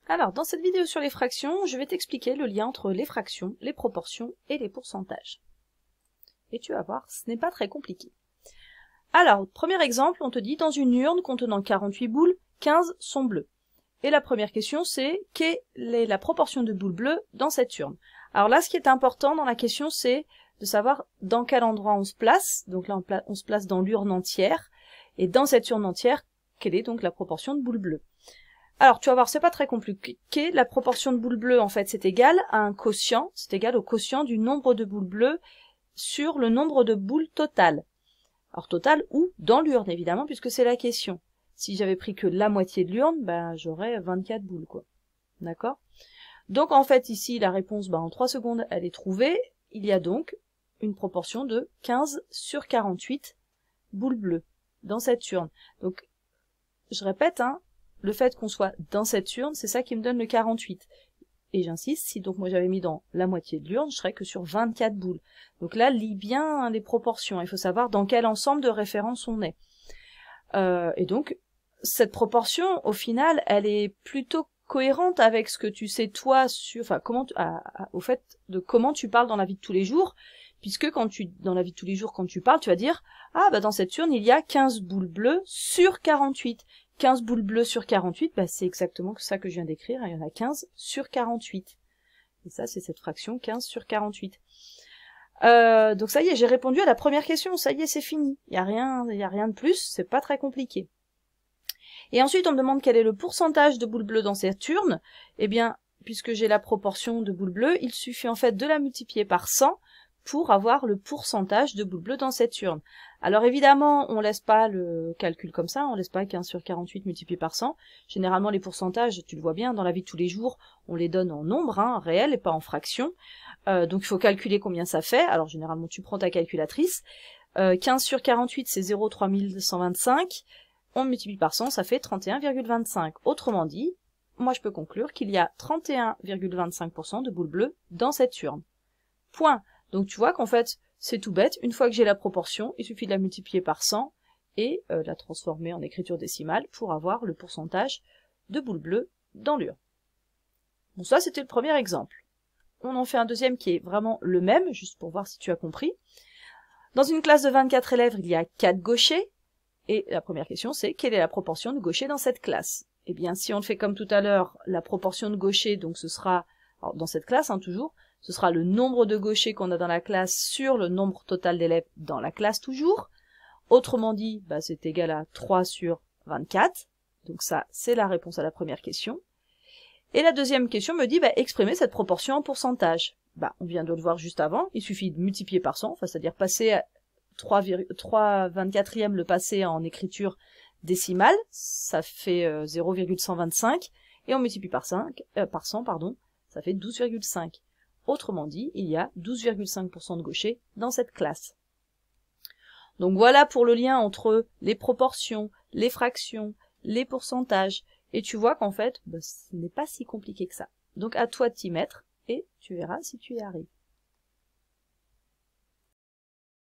Alors, dans cette vidéo sur les fractions, je vais t'expliquer le lien entre les fractions, les proportions et les pourcentages. Et tu vas voir, ce n'est pas très compliqué. Alors, premier exemple, on te dit, dans une urne contenant 48 boules, 15 sont bleues. Et la première question, c'est, quelle est la proportion de boules bleues dans cette urne? Alors là, ce qui est important dans la question, c'est de savoir dans quel endroit on se place. Donc là, on se place dans l'urne entière. Et dans cette urne entière, quelle est donc la proportion de boules bleues? Alors, tu vas voir, c'est pas très compliqué. La proportion de boules bleues, en fait, c'est égal à un quotient. C'est égal au quotient du nombre de boules bleues sur le nombre de boules totales. Alors, total ou dans l'urne, évidemment, puisque c'est la question. Si j'avais pris que la moitié de l'urne, ben, j'aurais 24 boules, quoi. D'accord? Donc, en fait, ici, la réponse, ben, en 3 secondes, elle est trouvée. Il y a donc une proportion de 15 sur 48 boules bleues dans cette urne. Donc, je répète, hein, le fait qu'on soit dans cette urne, c'est ça qui me donne le 48. Et j'insiste, si donc moi j'avais mis dans la moitié de l'urne, je serais que sur 24 boules. Donc là, lis bien les proportions. Il faut savoir dans quel ensemble de référence on est. Et donc, cette proportion, au final, elle est plutôt cohérente avec ce que tu sais toi sur, enfin, au fait de comment tu parles dans la vie de tous les jours, puisque dans la vie de tous les jours, quand tu parles, tu vas dire, ah, bah, dans cette urne, il y a 15 boules bleues sur 48. 15 boules bleues sur 48, bah, c'est exactement ça que je viens d'écrire, il y en a 15 sur 48. Et ça, c'est cette fraction 15 sur 48. Donc ça y est, j'ai répondu à la première question, ça y est, c'est fini. Il y a rien de plus, c'est pas très compliqué. Et ensuite, on me demande quel est le pourcentage de boules bleues dans cette urne. Eh bien, puisque j'ai la proportion de boules bleues, il suffit en fait de la multiplier par 100 pour avoir le pourcentage de boules bleues dans cette urne. Alors évidemment, on laisse pas le calcul comme ça, on laisse pas 15 sur 48 multiplié par 100. Généralement, les pourcentages, tu le vois bien, dans la vie de tous les jours, on les donne en nombre, hein, réel et pas en fraction. Donc il faut calculer combien ça fait. Alors généralement, tu prends ta calculatrice. 15 sur 48, c'est 0,3125. On multiplie par 100, ça fait 31,25. Autrement dit, moi je peux conclure qu'il y a 31,25% de boules bleues dans cette urne. Point. Donc tu vois qu'en fait, c'est tout bête. Une fois que j'ai la proportion, il suffit de la multiplier par 100 et la transformer en écriture décimale pour avoir le pourcentage de boules bleues dans l'urne. Bon, ça c'était le premier exemple. On en fait un deuxième qui est vraiment le même, juste pour voir si tu as compris. Dans une classe de 24 élèves, il y a 4 gauchers. Et la première question, c'est quelle est la proportion de gauchers dans cette classe? Eh bien, si on le fait comme tout à l'heure, la proportion de gauchers, donc ce sera, alors dans cette classe, hein, toujours, ce sera le nombre de gauchers qu'on a dans la classe sur le nombre total d'élèves dans la classe toujours. Autrement dit, bah, c'est égal à 3 sur 24. Donc ça, c'est la réponse à la première question. Et la deuxième question me dit, bah, exprimer cette proportion en pourcentage. Bah, on vient de le voir juste avant, il suffit de multiplier par 100, enfin, c'est-à-dire passer à 3 24e le passer en écriture décimale, ça fait 0,125, et on multiplie par 100, ça fait 12,5. Autrement dit, il y a 12,5% de gauchers dans cette classe. Donc voilà pour le lien entre les proportions, les fractions, les pourcentages, et tu vois qu'en fait, bah, ce n'est pas si compliqué que ça. Donc à toi de t'y mettre, et tu verras si tu y arrives.